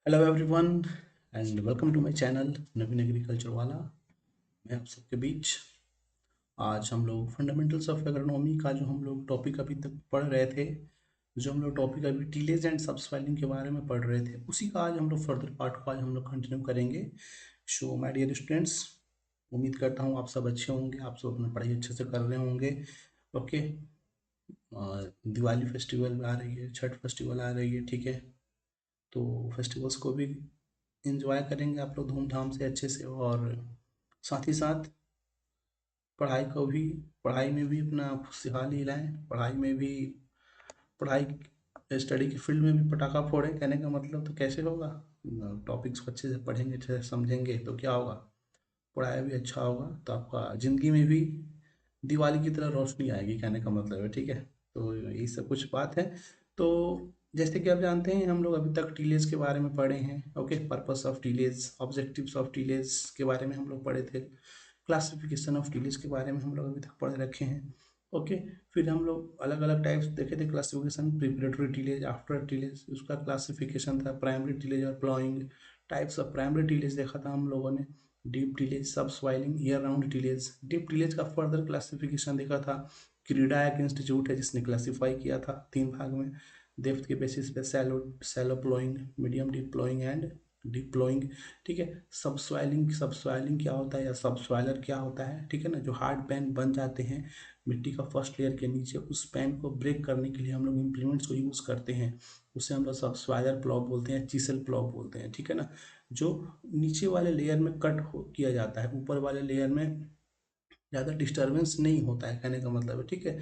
Hello everyone and welcome to my channel Naveen agriculture वाला। मैं आप सबके बीच आज हम लोग फंडामेंटल्स ऑफ एग्रोनॉमी का जो हम लोग टॉपिक अभी तक पढ़ रहे थे, जो हम लोग टॉपिक अभी टीलेज एंड सबसॉइलिंग के बारे में पढ़ रहे थे, उसी का आज हम लोग फर्दर पार्ट को आज हम लोग कंटिन्यू करेंगे। सो माय डियर स्टूडेंट्स, उम्मीद करता हूँ आप सब अच्छे होंगे, आप सब अपना पढ़ाई अच्छे से कर रहे होंगे। ओके, दिवाली फेस्टिवल आ रही है, छठ फेस्टिवल आ रही है, ठीक है। तो फेस्टिवल्स को भी इंजॉय करेंगे आप लोग धूमधाम से अच्छे से, और साथ ही साथ पढ़ाई को भी, पढ़ाई में भी अपना खुशहाल ही लाएं, पढ़ाई में भी, पढ़ाई स्टडी की फील्ड में भी पटाखा फोड़ें। कहने का मतलब तो कैसे होगा, टॉपिक्स को अच्छे से पढ़ेंगे, अच्छे से समझेंगे तो क्या होगा, पढ़ाई भी अच्छा होगा तो आपका ज़िंदगी में भी दिवाली की तरह रोशनी आएगी, कहने का मतलब है, ठीक है। तो यही सब कुछ बात है। तो जैसे कि आप जानते हैं, हम लोग अभी तक टीलेज के बारे में पढ़े हैं। Okay, purpose of tillage, objectives of tillage के बारे में हम लोग पढ़े थे। क्लासिफिकेशन ऑफ टीलेज के बारे में हम लोग अभी तक पढ़ रखे हैं। ओके, फिर हम लोग अलग अलग टाइप्स देखे थे classification, preparatory tillage, after tillage, उसका क्लासिफिकेशन था, प्राइमरी टीलेज और ploughing, types of primary tillage देखा था हम लोगों ने, deep tillage, subsoiling, year round tillage. Deep tillage का फर्दर क्लासिफिकेशन देखा था, क्रीडा एक इंस्टीट्यूट है जिसने क्लासीफाई किया था 3 भाग में, डेप्थ के बेसिस पे shallow shallow ploughing, medium deep ploughing and deep ploughing, ठीक है। सब सॉइलिंग, सब सॉइलिंग क्या होता है या सब सॉइलर क्या होता है, ठीक है ना, जो हार्ड पैन बन जाते हैं मिट्टी का फर्स्ट लेयर के नीचे, उस पैन को ब्रेक करने के लिए हम लोग इम्प्लीमेंट्स को यूज़ करते हैं, उसे हम लोग सब सॉइलर प्लॉव बोलते हैं, चिसल प्लॉव बोलते हैं, ठीक है ना। जो नीचे वाले लेयर में कट किया जाता है, ऊपर वाले लेयर में ज़्यादा डिस्टर्बेंस नहीं होता है, कहने का मतलब है, ठीक है।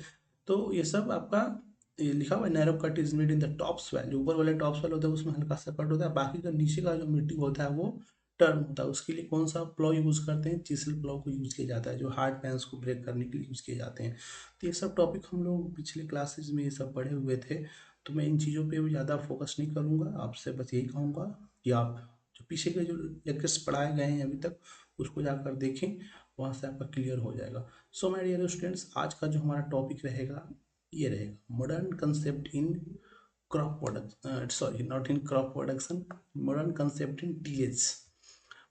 तो ये सब आपका, ये लिखा हुआ है, narrow cut is made in the top swell, जो ऊपर वाले टॉप स्वेल होता है उसमें हल्का सा कट होता है, बाकी का नीचे का जो मिट्टी होता है वो टर्न होता है। उसके लिए कौन सा प्लॉ यूज़ करते हैं, चिसल प्लॉ को यूज़ किया जाता है, जो हार्ड पैंस को ब्रेक करने के लिए यूज़ किए जाते हैं। तो ये सब टॉपिक हम लोग पिछले क्लासेज में ये सब पढ़े हुए थे, तो मैं इन चीज़ों पे भी ज़्यादा फोकस नहीं करूँगा, आपसे बस यही कहूँगा कि आप जो पीछे के जो लेक्चर्स पढ़ाए गए हैं अभी तक, उसको जाकर देखें, वहाँ से आपका क्लियर हो जाएगा। सो माय डियर स्टूडेंट्स, आज का जो हमारा टॉपिक रहेगा ये रहेगा modern concept in crop product, sorry not in crop production, modern concept in TH.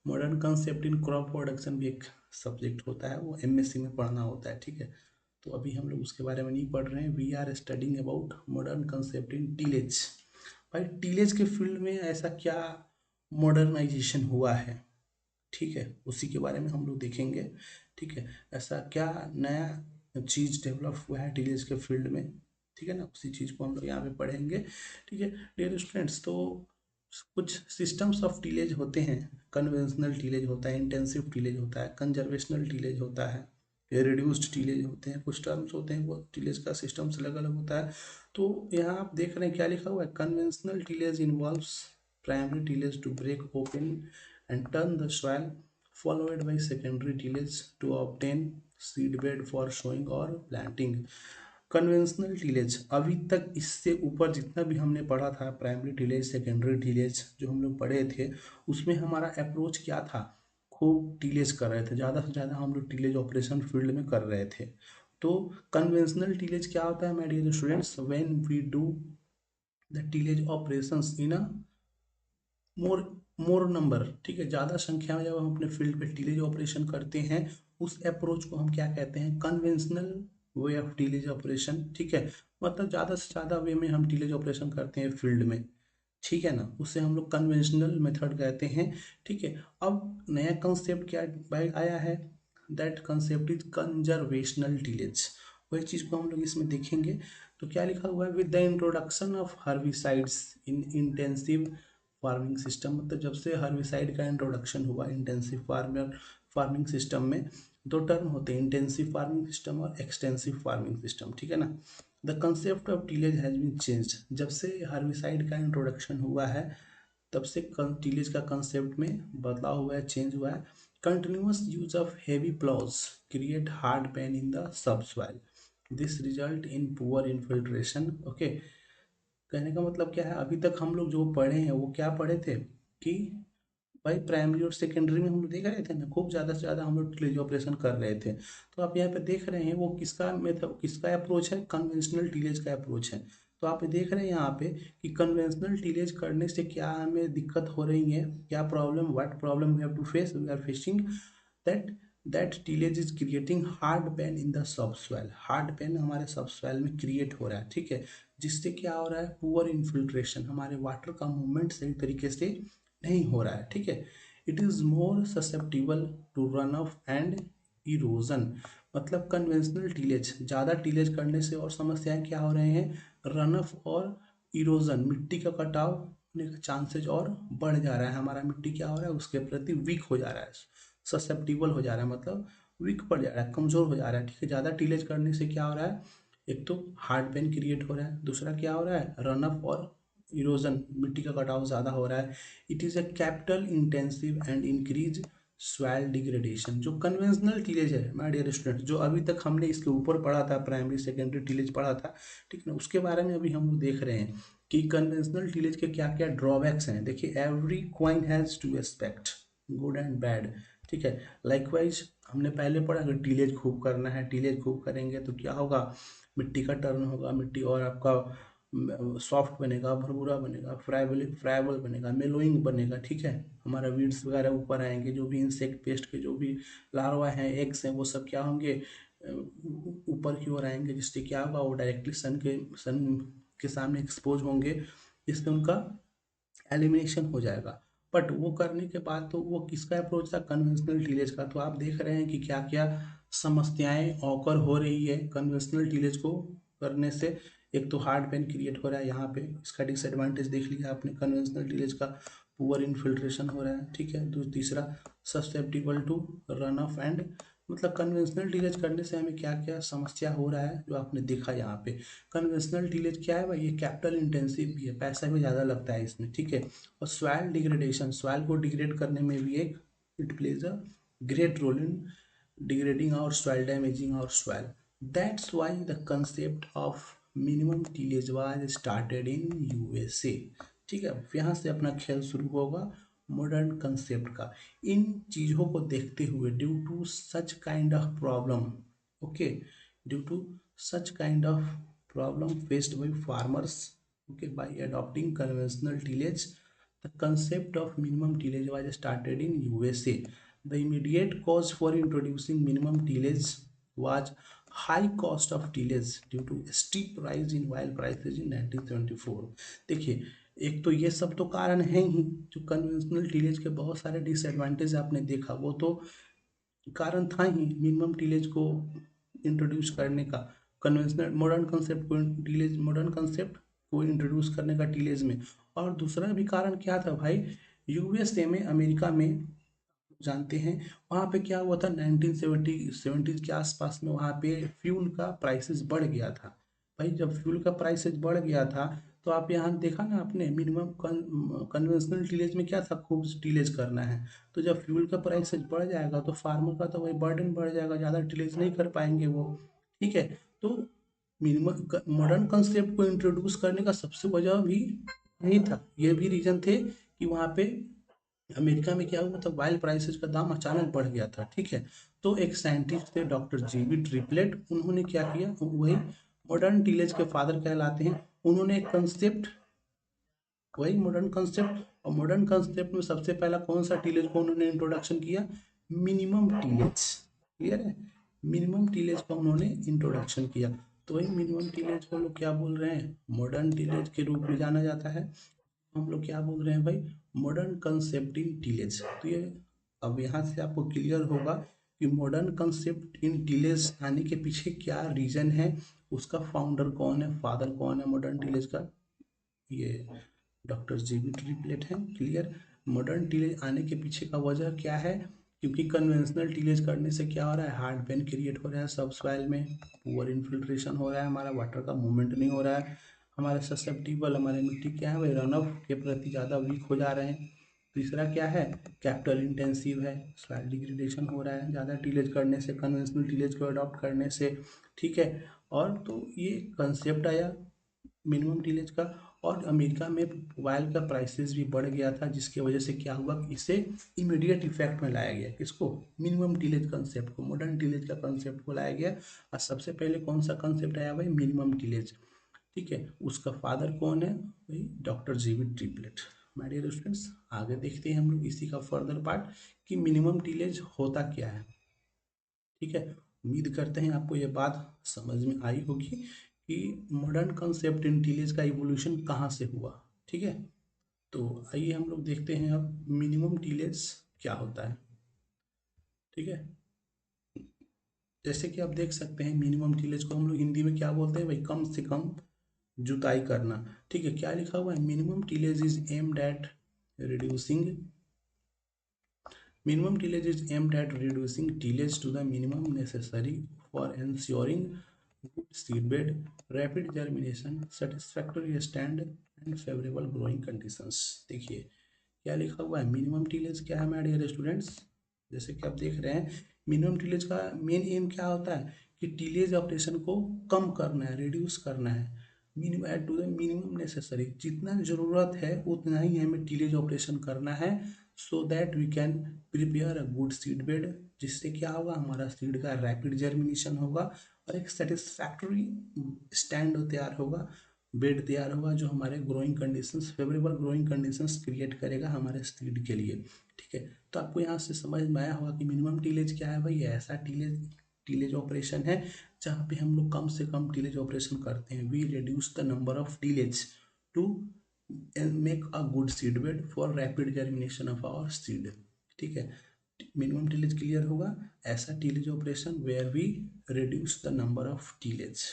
Modern concept in crop production भी एक सब्जेक्ट होता है, वो एमएससी में पढ़ना होता है, ठीक है। तो अभी हम लोग उसके बारे में नहीं पढ़ रहे हैं, we are studying about modern concept in tillage. भाई टीलेज के फील्ड में ऐसा क्या मॉडर्नाइजेशन हुआ है, ठीक है, उसी के बारे में हम लोग देखेंगे, ठीक है। ऐसा क्या नया चीज़ डेवलप हुआ है टीलेज के फील्ड में, ठीक है ना, उसी चीज़ को हम लोग यहाँ पे पढ़ेंगे, ठीक है डियर स्टूडेंट्स। तो कुछ सिस्टम्स ऑफ टीलेज होते हैं, कन्वेंशनल टीलेज होता है, इंटेंसिव टीलेज होता है, कंजर्वेशनल टीलेज होता है, ये रिड्यूस्ड टीलेज होते हैं, कुछ टर्म्स होते हैं, वो टीलेज का सिस्टम्स अलग अलग होता है। तो यहाँ आप देख रहे हैं क्या लिखा हुआ है, conventional tillage involves primary tillage to break open and turn the soil, followed by secondary tillage to obtain seedbed for sowing or planting। Conventional tillage, अभी तक इससे ऊपर जितना भी हमने पढ़ा था, प्राइमरी टीलेज, सेकेंडरी टीलेज जो हम लोग पढ़े थे, उसमें हमारा अप्रोच क्या था, खूब टीलेज कर रहे थे, ज़्यादा से ज़्यादा हम लोग टीलेज ऑपरेशन फील्ड में कर रहे थे। तो कन्वेंशनल टीलेज क्या होता है my dear students, when we do the tillage operations in a more more number, ठीक है, ज़्यादा संख्या में जब हम अपने फील्ड पे टीलेज ऑपरेशन करते हैं, उस अप्रोच को हम क्या कहते हैं, conventional way of tillage operation, ठीक है। मतलब ज़्यादा से ज़्यादा वे में हम टीलेज ऑपरेशन करते हैं फील्ड में, ठीक है ना, उसे हम लोग कन्वेंशनल मेथड कहते हैं, ठीक है। अब नया कंसेप्ट क्या आया है, that concept is conservational tillage, वही चीज़ को हम लोग इसमें देखेंगे। तो क्या लिखा हुआ है, with the introduction of herbicides in intensive farming system, मतलब जब से हर्बिसाइड का इंट्रोडक्शन हुआ इंटेंसिव फार्मिंग सिस्टम में, दो टर्म होते हैं, इंटेंसिव फार्मिंग सिस्टम और एक्सटेंसिव फार्मिंग सिस्टम, ठीक है ना। The concept of tillage has been changed, जब से हर्बिसाइड का इंट्रोडक्शन हुआ है तब से टीलेज का कंसेप्ट में बदलाव हुआ है, चेंज हुआ है। Continuous use of heavy applause create hard pan in the सब soil, this result in poor infiltration. Okay, कहने का मतलब क्या है, अभी तक हम लोग जो पढ़े हैं वो क्या पढ़े थे कि भाई प्राइमरी और सेकेंडरी में हम लोग देख रहे थे ना, खूब ज़्यादा से ज़्यादा हम लोग टीलेज ऑपरेशन कर रहे थे। तो आप यहाँ पे देख रहे हैं वो किसका मेथड, किसका अप्रोच है, कन्वेंशनल टीलेज का अप्रोच है। तो आप देख रहे हैं यहाँ पे कि कन्वेंशनल टीलेज करने से क्या हमें दिक्कत हो रही है, क्या problem, what problem we have to face, we are facing that that tillage is creating hard pan in the subsoil. Hard pan हमारे सब सॉइल में क्रिएट हो रहा है, ठीक है, जिससे क्या हो रहा है, पुअर इन्फिल्ट्रेशन, हमारे वाटर का मूवमेंट सही तरीके से नहीं हो रहा है, ठीक है। It is more susceptible to runoff and erosion. मतलब कन्वेंशनल टीलेज, ज़्यादा टीलेज करने से और समस्याएं क्या हो रहे हैं, रन ऑफ और इरोजन, मिट्टी का कटाव होने का चांसेज और बढ़ जा रहा है। हमारा मिट्टी क्या हो रहा है, उसके प्रति वीक हो जा रहा है, ससेप्टिबल हो जा रहा है, मतलब वीक पड़ जा रहा है, कमज़ोर हो जा रहा है, ठीक है। ज़्यादा टीलेज करने से क्या हो रहा है, एक तो हार्ड पेन क्रिएट हो रहा है, दूसरा क्या हो रहा है, रन अप और इरोजन, मिट्टी का कटाव ज़्यादा हो रहा है। It is a capital intensive and increase soil degradation. जो कन्वेंशनल टीलेज है माय डियर स्टूडेंट, जो अभी तक हमने इसके ऊपर पढ़ा था, प्राइमरी सेकेंडरी टीलेज पढ़ा था, ठीक है ना, उसके बारे में अभी हम लोग देख रहे हैं कि कन्वेंशनल टीलेज के क्या क्या ड्रॉबैक्स हैं। देखिए, every coin has to aspect, good and bad, ठीक है। लाइकवाइज हमने पहले पढ़ा कि टीलेज खूब करना है, टीलेज खूब करेंगे तो क्या होगा, मिट्टी का टर्न होगा, मिट्टी और आपका सॉफ्ट बनेगा, भुरभुरा बनेगा, फ्राइबल फ्राइबल बनेगा, मेलोइंग बनेगा, ठीक है। हमारा वीड्स वगैरह ऊपर आएंगे, जो भी इंसेक्ट पेस्ट के जो भी लार्वा हैं, एग्स हैं, वो सब क्या होंगे, ऊपर की ओर आएंगे, जिससे क्या होगा, वो डायरेक्टली सन के सामने एक्सपोज होंगे, जिससे उनका एलिमिनेशन हो जाएगा। बट वो करने के बाद तो वो किसका अप्रोच था, कन्वेंशनल टीलेज का। तो आप देख रहे हैं कि क्या क्या समस्याएं ऑकर हो रही है कन्वेंशनल टीलेज को करने से। एक तो हार्ड पेन क्रिएट हो रहा है, यहाँ पे इसका डिसएडवांटेज देख लिया आपने, कन्वेंशनल टीलेज का पुअर इन्फिल्ट्रेशन हो रहा है, ठीक है। तीसरा, susceptible to runoff and, मतलब कन्वेंशनल टीलेज करने से हमें क्या क्या समस्या हो रहा है जो आपने देखा यहाँ पे। कन्वेंशनल टीलेज क्या है भाई, ये कैपिटल इंटेंसिव भी है, पैसा भी ज़्यादा लगता है इसमें, ठीक है। और सॉइल डिग्रेडेशन, सॉइल को डिग्रेड करने में भी एक, it plays a great role in degrading our soil, damaging our soil. That's why the concept of minimum tillage was started in USA, ठीक है। यहाँ से अपना खेल शुरू होगा मॉडर्न कंसेप्ट का। इन चीज़ों को देखते हुए, due to such kind of problem, okay, due to such kind of problem faced by farmers, okay, by adopting conventional tillage, the concept of minimum tillage was started in USA. The immediate cause for introducing minimum tillage was high cost of tillage due to steep rise in oil prices in 1974। देखिए, एक तो ये सब तो कारण है ही, जो conventional tillage के बहुत सारे डिसएडवांटेज आपने देखा, वो तो कारण था ही मिनिमम टीलेज को इंट्रोड्यूस करने का, कन्वेंशनल मॉडर्न कंसेप्ट को टीलेज, मॉडर्न कंसेप्ट को इंट्रोड्यूस करने का टीलेज में। और दूसरा भी कारण क्या था भाई, यूएसए में, अमेरिका में, जानते हैं वहाँ पे क्या हुआ था, 1970 के आसपास में वहाँ पे फ्यूल का प्राइसेस बढ़ गया था। भाई जब फ्यूल का प्राइसेस बढ़ गया था, तो आप यहाँ देखा ना आपने, मिनिमम कन्वेंशनल टीलेज में क्या था, खूब टीलेज करना है। तो जब फ्यूल का प्राइसेस बढ़ जाएगा तो फार्मर का तो वही बर्डन बढ़ जाएगा, ज़्यादा टीलेज नहीं कर पाएंगे वो, ठीक है। तो मिनिमम मॉडर्न कंसेप्ट को इंट्रोड्यूस करने का सबसे वजह भी यही था, ये भी रीजन थे कि वहाँ पे अमेरिका में क्या हुआ था, ऑयल प्राइसेस का दाम अचानक बढ़ गया था, ठीक है। तो एक साइंटिस्ट थे डॉक्टर जीवी ट्रिपलेट, उन्होंने क्या किया, वही मॉडर्न टीलेज के फादर कहलाते हैं। उन्होंने एक कंसेप्ट, वही मॉडर्न कंसेप्ट, और मॉडर्न कंसेप्ट में सबसे पहला कौन सा टीलेज को उन्होंने इंट्रोडक्शन किया, मिनिमम टीलेज, क्लियर है, मिनिमम टीलेज का उन्होंने इंट्रोडक्शन किया। तो वही मिनिमम टीलेज को लोग क्या बोल रहे हैं, मॉडर्न टीलेज के रूप में जाना जाता है। हम लोग क्या बोल रहे हैं भाई, मॉडर्न कंसेप्ट इन टीलेज। तो ये अब यहाँ से आपको क्लियर होगा कि मॉडर्न कंसेप्ट इन टीलेज आने के पीछे क्या रीजन है, उसका फाउंडर कौन है, फादर कौन है मॉडर्न टीलेज का, ये डॉक्टर जीवी ट्रिपलेट हैं, क्लियर। मॉडर्न टीलेज आने के पीछे का वजह क्या है, क्योंकि कन्वेंशनल टीलेज करने से क्या हो रहा है, हार्ड पेन क्रिएट हो रहा है सब सॉइल में, पुअर इन्फिल्ट्रेशन हो रहा है, हमारा वाटर का मूवमेंट नहीं हो रहा है, हमारे ससेप्टिबल, हमारे मिट्टी क्या है भाई, रन ऑफ के प्रति ज़्यादा वीक हो जा रहे हैं। तीसरा क्या है, कैपिटल इंटेंसिव है, सॉइल डिग्रेडेशन हो रहा है ज़्यादा टीलेज करने से, कन्वेंशनल टीलेज को अडॉप्ट करने से, ठीक है। और तो ये कंसेप्ट आया मिनिमम टीलेज का। और अमेरिका में ऑयल का प्राइसेस भी बढ़ गया था, जिसकी वजह से क्या हुआ, इसे इमीडिएट इफेक्ट में लाया गया, किसको, मिनिमम टीलेज कंसेप्ट को, मॉडर्न टीलेज का कंसेप्ट को लाया गया। और सबसे पहले कौन सा कंसेप्ट आया भाई, मिनिमम टीलेज, ठीक है। उसका फादर कौन है? वही डॉक्टर जीवी ट्रिपलेट। माय डियर स्टूडेंट्स, आगे देखते हैं हम लोग इसी का फर्दर पार्ट कि मिनिमम टीलेज होता क्या है। ठीक है, उम्मीद करते हैं आपको ये बात समझ में आई होगी कि मॉडर्न कंसेप्ट इन टीलेज का इवोल्यूशन कहाँ से हुआ। ठीक है, तो आइए हम लोग देखते हैं अब मिनिमम टीलेज क्या होता है। ठीक है, जैसे कि आप देख सकते हैं मिनिमम टीलेज को हम लोग हिंदी में क्या बोलते हैं भाई? कम से कम जुताई करना। ठीक है, क्या लिखा हुआ है? Minimum tillage is aimed at reducing minimum tillage is aimed at reducing tillage to the minimum necessary for ensuring good seedbed, rapid germination, satisfactory stand and favorable growing conditions। देखिए क्या लिखा हुआ है, मिनिमम टीलेज क्या है मेरे dear students? जैसे कि आप देख रहे हैं मिनिमम टीलेज का मेन एम क्या होता है कि टीलेज ऑपरेशन को कम करना है, रिड्यूस करना है। Minimum at to the minimum necessary, जितना ज़रूरत है उतना ही हमें टीलेज ऑपरेशन करना है, so that we can prepare a good seed bed, जिससे क्या होगा हमारा सीड का रैपिड जर्मिनेशन होगा और एक सेटिस्फैक्टरी स्टैंड तैयार होगा, बेड तैयार होगा जो हमारे growing conditions, favourable growing conditions create करेगा हमारे सीड के लिए। ठीक है, तो आपको यहाँ से समझ में आया होगा कि मिनिमम टीलेज क्या है भाई? ऐसा टीलेज टीलेज ऑपरेशन है जहाँ पे हम लोग कम से कम टीलेज ऑपरेशन करते हैं। We reduce the number of tillage to make a good seed bed for rapid germination of our seed. ठीक है, मिनिमम टीलेज क्लियर होगा, ऐसा tillage operation where we reduce the number of tillage.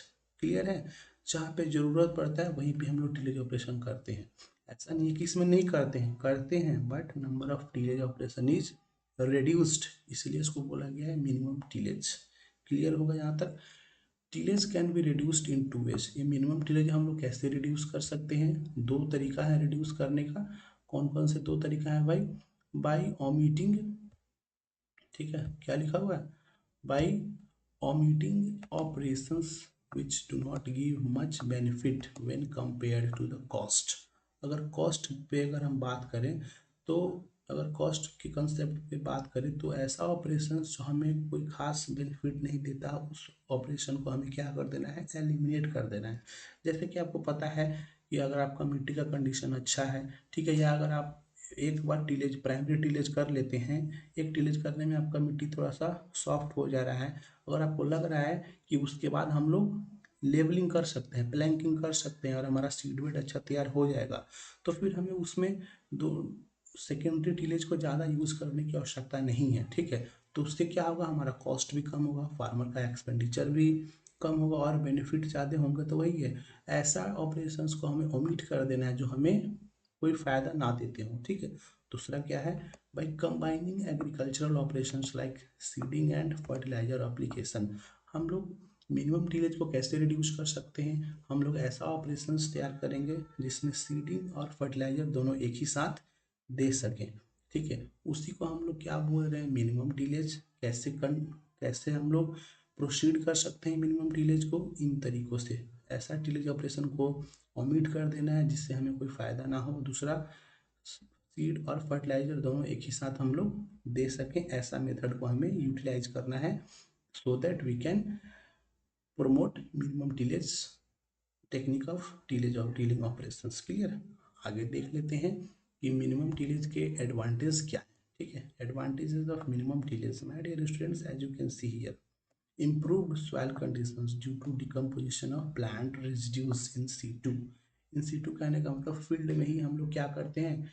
Clear है, जहाँ पे जरूरत पड़ता है वहीं पे हम लोग टीलेज ऑपरेशन करते हैं। ऐसा नहीं है कि इसमें नहीं करते हैं, करते हैं, but number of tillage operation is reduced, इसलिए इसको बोला गया है मिनिमम टीलेज। क्लियर होगा यहाँ तक? Tillage can be reduced in two ways. ये मिनिमम टीलेज हम लोग कैसे रिड्यूस कर सकते हैं? दो तरीका है रिड्यूस करने का। कौन कौन से दो तरीका है भाई? बाई ओमिटिंग, ठीक है, क्या लिखा हुआ है? By omitting operations which do not give much benefit when compare to the cost. अगर कॉस्ट पे अगर हम बात करें तो, अगर कॉस्ट के कंसेप्ट पे बात करें तो ऐसा ऑपरेशन जो हमें कोई खास बेनिफिट नहीं देता, उस ऑपरेशन को हमें क्या कर देना है? एलिमिनेट कर देना है। जैसे कि आपको पता है कि अगर आपका मिट्टी का कंडीशन अच्छा है, ठीक है, या अगर आप एक बार टीलेज, प्राइमरी टीलेज कर लेते हैं, एक टीलेज करने में आपका मिट्टी थोड़ा सा सॉफ्ट हो जा रहा है, अगर आपको लग रहा है कि उसके बाद हम लोग लेवलिंग कर सकते हैं, प्लैंकिंग कर सकते हैं और हमारा सीड बेड अच्छा तैयार हो जाएगा, तो फिर हमें उसमें दो सेकेंडरी टीलेज को ज़्यादा यूज़ करने की आवश्यकता नहीं है। ठीक है, तो उससे क्या होगा, हमारा कॉस्ट भी कम होगा, फार्मर का एक्सपेंडिचर भी कम होगा और बेनिफिट ज़्यादा होंगे। तो वही है, ऐसा ऑपरेशंस को हमें ओमिट कर देना है जो हमें कोई फ़ायदा ना देते हो। ठीक है, दूसरा क्या है? By combining agricultural operations like seeding and fertiliser application. हम लोग मिनिमम टीलेज को कैसे रिड्यूस कर सकते हैं? हम लोग ऐसा ऑपरेशंस तैयार करेंगे जिसमें सीडिंग और फर्टिलाइजर दोनों एक ही साथ दे सकें। ठीक है, उसी को हम लोग क्या बोल रहे हैं? Minimum tillage. कैसे हम लोग प्रोसीड कर सकते हैं मिनिमम टीलेज को? इन तरीकों से, ऐसा टीलेज ऑपरेशन को ओमिट कर देना है जिससे हमें कोई फ़ायदा ना हो, दूसरा सीड और फर्टिलाइजर दोनों एक ही साथ हम लोग दे सकें, ऐसा मेथड को हमें यूटिलाइज करना है, so that we can promote minimum tillage, technique of tillage of tilling operations. Clear? आगे देख लेते हैं कि मिनिमम टीलेज के एडवांटेज क्या है। ठीक है, advantages of minimum tillage, my dear students, as you can see here, improved soil conditions due to decomposition of plant residues in situ। In situ कहने का मतलब फील्ड में ही हम लोग क्या करते हैं,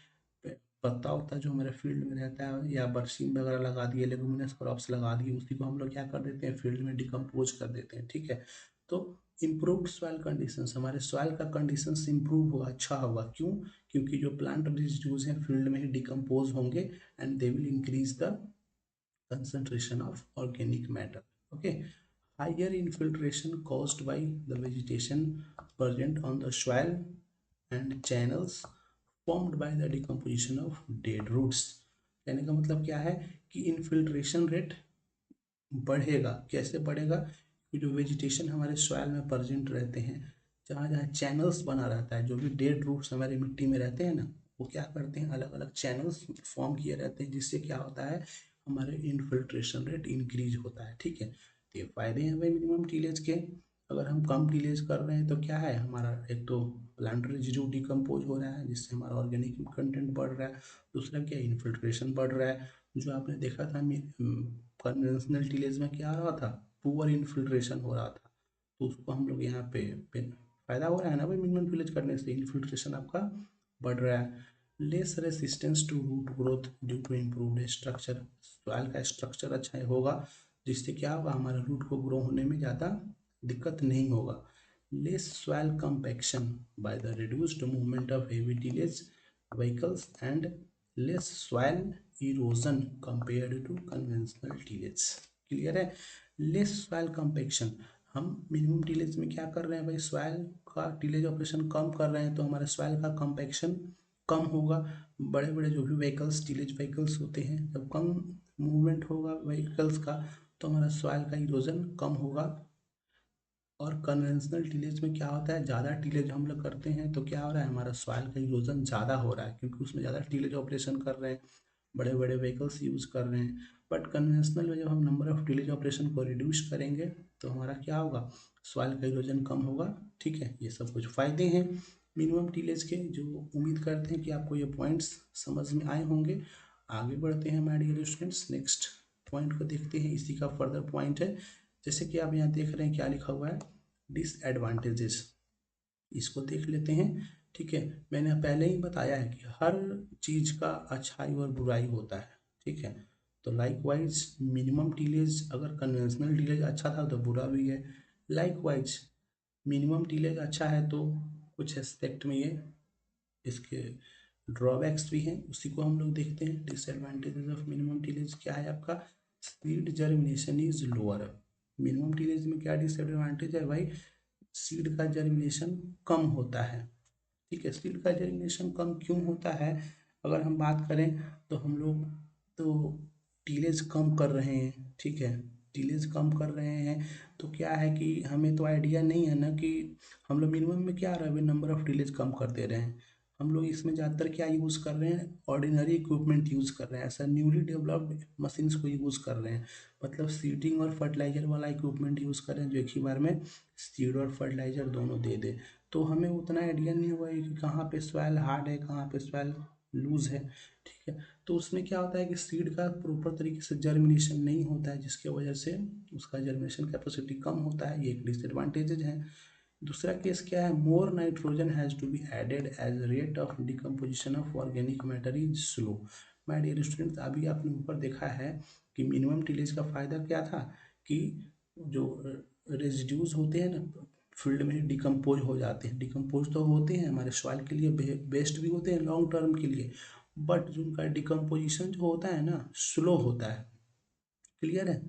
पत्ता होता है जो हमारे फील्ड में रहता है, या बरसीम वगैरह लगा दिए, लेगुमिनस क्रॉप्स लगा दिए, उसी को हम लोग क्या कर देते हैं? फील्ड में डिकम्पोज कर देते हैं। ठीक है, तो इम्प्रूव्ड सॉइल कंडीशंस, हमारे सॉइल का कंडीशंस इम्प्रूव होगा, अच्छा होगा। क्यों? क्योंकि जो प्लांट रेजिड्यूज हैं फील्ड में ही डिकम्पोज होंगे and they will increase the concentration of organic matter। Okay, higher infiltration caused by the vegetation present on the soil and channels formed by the decomposition of dead roots। कहने का मतलब क्या है कि infiltration rate बढ़ेगा। कैसे बढ़ेगा? कि जो वेजिटेशन हमारे सॉइल में प्रेजेंट रहते हैं, जहाँ जहाँ चैनल्स बना रहता है, जो भी डेड रूट्स हमारी मिट्टी में रहते हैं ना, वो क्या करते हैं? अलग अलग चैनल्स फॉर्म किए रहते हैं, जिससे क्या होता है? हमारे इन्फिल्ट्रेशन रेट इंक्रीज होता है। ठीक है, तो ये फायदे हैं भाई मिनिमम टीलेज के। अगर हम कम टीलेज कर रहे हैं तो क्या है, हमारा एक तो प्लांट रेजिड्यू डिकम्पोज हो रहा है जिससे हमारा ऑर्गेनिक कंटेंट बढ़ रहा है। दूसरा क्या, इन्फिल्ट्रेशन बढ़ रहा है। जो आपने देखा था कन्वेंशनल टीलेज में क्या हो रहा था, पुअर इन्फिल्ट्रेशन हो रहा था। तो उसको हम लोग यहाँ पे फायदा हो रहा है ना भाई, मिनिमम टीलेज करने से इन्फिल्ट्रेशन आपका बढ़ रहा है। Less resistance to root growth due to improved structure, soil का स्ट्रक्चर अच्छा होगा जिससे क्या होगा, हमारे रूट को ग्रो होने में ज़्यादा दिक्कत नहीं होगा। Less soil compaction by the reduced movement of heavy tillage vehicles and less soil erosion compared to conventional tillage. Clear है। लेस सॉइल कंपैक्शन, हम मिनिमम टीलेज में क्या कर रहे हैं भाई, सॉइल का टीलेज ऑपरेशन कम कर रहे हैं तो हमारे सॉइल का कंपैक्शन कम होगा। बड़े बड़े जो भी व्हीकल्स, टीलेज व्हीकल्स होते हैं, जब कम मूवमेंट होगा व्हीकल्स का तो हमारा सॉइल का इरोजन कम होगा। और कन्वेंशनल टीलेज में क्या होता है, ज़्यादा टीलेज हम लोग करते हैं तो क्या हो रहा है, हमारा सॉइल का इरोजन ज़्यादा हो रहा है क्योंकि उसमें ज़्यादा टीलेज ऑपरेशन कर रहे हैं, बड़े बड़े व्हीकल्स यूज़ कर रहे हैं। बट कन्वेंशनल में जब हम नंबर ऑफ टीलेज ऑपरेशन को रिड्यूस करेंगे तो हमारा क्या होगा, सॉइल का इरोजन कम होगा। ठीक है, ये सब कुछ फ़ायदे हैं मिनिमम टीलेज के, जो उम्मीद करते हैं कि आपको ये पॉइंट्स समझ में आए होंगे। आगे बढ़ते हैं my dear students, next point को देखते हैं, इसी का फर्दर पॉइंट है। जैसे कि आप यहाँ देख रहे हैं क्या लिखा हुआ है, डिसएडवांटेजेस, इसको देख लेते हैं। ठीक है, मैंने पहले ही बताया है कि हर चीज़ का अच्छाई और बुराई होता है। ठीक है, तो लाइकवाइज मिनिमम टीलेज, अगर कन्वेंशनल टीलेज अच्छा था तो बुरा भी है। लाइकवाइज मिनिमम टीलेज अच्छा है तो कुछ एस्पेक्ट में ये इसके ड्रॉबैक्स भी हैं, उसी को हम लोग देखते हैं। डिसएडवांटेजेस ऑफ मिनिमम टीलेज क्या है आपका, seed germination is lower. Minimum tillage में क्या डिसएडवांटेज है भाई, सीड का जर्मिनेशन कम होता है। ठीक है, सीड का जर्मिनेशन कम क्यों होता है, अगर हम बात करें तो हम लोग तो टीलेज कम कर रहे हैं। ठीक है, टीलेज कम कर रहे हैं तो क्या है कि हमें तो आइडिया नहीं है ना कि हम लोग मिनिमम में क्या आ रहा है, नंबर ऑफ टीलेज कम कर दे रहे हैं। हम लोग इसमें ज़्यादातर क्या यूज़ कर रहे हैं, ऑर्डिनरी इक्विपमेंट यूज़ कर रहे हैं, ऐसा न्यूली डेवलप्ड मशीन्स को यूज़ कर रहे हैं। मतलब सीडिंग और फर्टिलाइजर वाला इक्विपमेंट यूज़ कर रहे हैं जो एक ही बार में सीड और फर्टिलाइजर दोनों दे दे। तो हमें उतना आइडिया नहीं हुआ है कि कहाँ पे सॉइल हार्ड है, कहाँ पे सॉइल लूज है। ठीक है, तो उसमें क्या होता है कि सीड का प्रॉपर तरीके से जर्मिनेशन नहीं होता है जिसके वजह से उसका जर्मिनेशन कैपेसिटी कम होता है, ये एक डिसएडवांटेजेज है। दूसरा केस क्या है, more nitrogen has to be added as rate of decomposition of organic matter is slow. My dear students, अभी आपने ऊपर देखा है कि मिनिमम टीलेज का फ़ायदा क्या था कि जो रेजिड्यूज होते हैं ना फील्ड में डिकम्पोज हो जाते हैं, डिकम्पोज तो होते हैं हमारे सॉइल के लिए बेस्ट भी होते हैं लॉन्ग टर्म के लिए, बट जो उनका डिकम्पोजिशन जो होता है ना स्लो होता है। क्लियर है।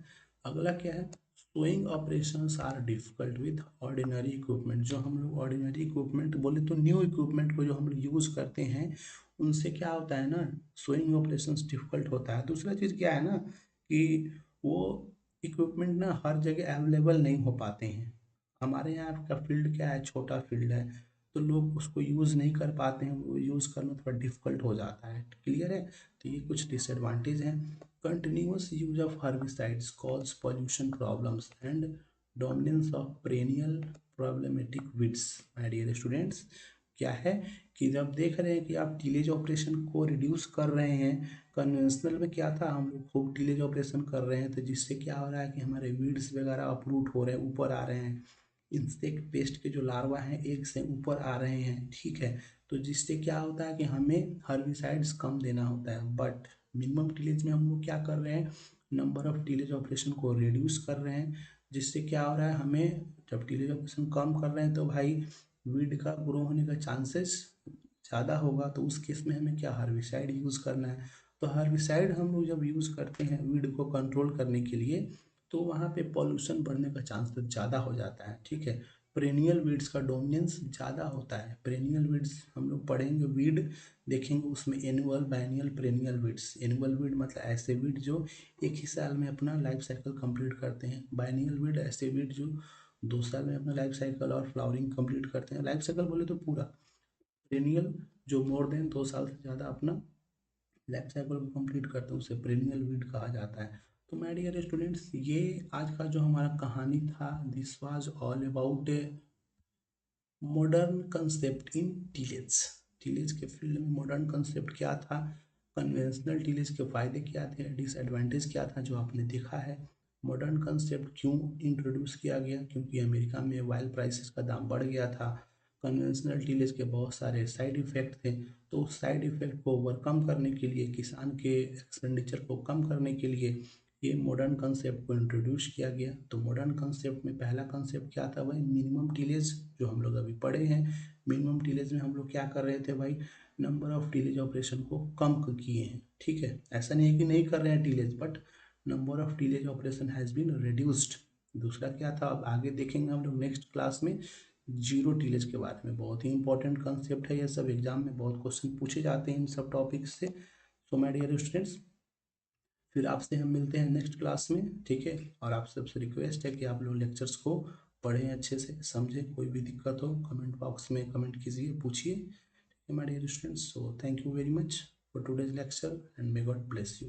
अगला क्या है, sowing operations are difficult with ordinary equipment. जो हम लोग ऑर्डिनरी इक्विपमेंट बोले तो न्यू इक्विपमेंट को जो हम लोग यूज़ करते हैं उनसे क्या होता है ना, सोइंग ऑपरेशंस डिफिकल्ट होता है। दूसरा चीज़ क्या है ना कि वो इक्विपमेंट ना हर जगह अवेलेबल नहीं हो पाते हैं। हमारे यहाँ का फील्ड क्या है, छोटा फील्ड है तो लोग उसको यूज़ नहीं कर पाते हैं, वो यूज़ करना थोड़ा डिफिकल्ट हो जाता है। क्लियर है, तो ये कुछ डिसएडवांटेज हैं। Continuous use of herbicides cause pollution problems and dominance of perennial problematic weeds। My dear students, क्या है कि जब देख रहे हैं कि आप टीलेज ऑपरेशन को रिड्यूस कर रहे हैं, कन्वेंशनल में क्या था हम लोग खूब टीलेज ऑपरेशन कर रहे हैं तो जिससे क्या हो रहा है कि हमारे वीड्स वगैरह अपरूट हो रहे हैं, ऊपर आ रहे हैं, इंसेक्ट पेस्ट के जो लार्वा हैं एक से ऊपर आ रहे हैं। ठीक है, तो जिससे क्या होता है कि हमें हर्बिसाइड्स कम देना होता है। बट मिनिमम टीलेज में हम लोग क्या कर रहे हैं, नंबर ऑफ टीलेज ऑपरेशन को रिड्यूस कर रहे हैं जिससे क्या हो रहा है, हमें जब टीलेज ऑपरेशन कम कर रहे हैं तो भाई वीड का ग्रो होने का चांसेस ज़्यादा होगा। तो उस केस में हमें क्या हर्बिसाइड यूज़ करना है। तो हर्बिसाइड हम लोग जब यूज़ करते हैं वीड को कंट्रोल करने के लिए तो वहाँ पे पॉल्यूशन बढ़ने का चांसेस ज़्यादा हो जाता है। ठीक है, पेरेनियल वीड्स का डोमिनेंस ज़्यादा होता है। पेरेनियल वीड्स हम लोग पढ़ेंगे, वीड देखेंगे उसमें annual biennial perennial weeds. Annual weed मतलब ऐसे वीड जो एक ही साल में अपना लाइफ साइकिल कंप्लीट करते हैं। बाइनियल वीड ऐसे वीड जो 2 साल में अपना लाइफ साइकिल और फ्लावरिंग कंप्लीट करते हैं। लाइफ साइकिल बोले तो पूरा। पेरेनियल जो मोर देन 2 साल से ज़्यादा अपना लाइफ साइकिल को कंप्लीट करते हैं उसे पेरेनियल वीड कहा जाता है। तो माय डियर स्टूडेंट्स, ये आज का जो हमारा कहानी था, this was all about modern concept in tillage. Tillage के फील्ड में मॉडर्न कंसेप्ट क्या था, कन्वेंशनल टीलेज के फ़ायदे क्या थे, डिसएडवांटेज क्या था जो आपने देखा है। मॉडर्न कंसेप्ट क्यों इंट्रोड्यूस किया गया, क्योंकि अमेरिका में ऑयल प्राइसेस का दाम बढ़ गया था। कन्वेंशनल टीलेज के बहुत सारे साइड इफ़ेक्ट थे, तो उस साइड इफ़ेक्ट को ओवरकम करने के लिए, किसान के एक्सपेंडिचर को कम करने के लिए ये मॉडर्न कंसेप्ट को इंट्रोड्यूस किया गया। तो मॉडर्न कंसेप्ट में पहला कंसेप्ट क्या था भाई, मिनिमम टीलेज, जो हम लोग अभी पढ़े हैं। मिनिमम टीलेज में हम लोग क्या कर रहे थे भाई, नंबर ऑफ टीलेज ऑपरेशन को कम किए हैं। ठीक है, ऐसा नहीं है कि नहीं कर रहे हैं tillage, but number of tillage operation has been reduced. दूसरा क्या था, अब आगे देखेंगे हम लोग नेक्स्ट क्लास में जीरो टीलेज के बारे में। बहुत ही इंपॉर्टेंट कंसेप्ट है, ये सब एग्जाम में बहुत क्वेश्चन पूछे जाते हैं इन सब टॉपिक्स से। सो माय डियर स्टूडेंट्स, फिर आपसे हम मिलते हैं नेक्स्ट क्लास में, ठीक है। और आप सबसे रिक्वेस्ट है कि आप लोग लेक्चर्स को पढ़ें, अच्छे से समझें। कोई भी दिक्कत हो कमेंट बॉक्स में कमेंट कीजिए, पूछिए, ठीक है my dear students. So thank you very much for today's lecture and may God bless you.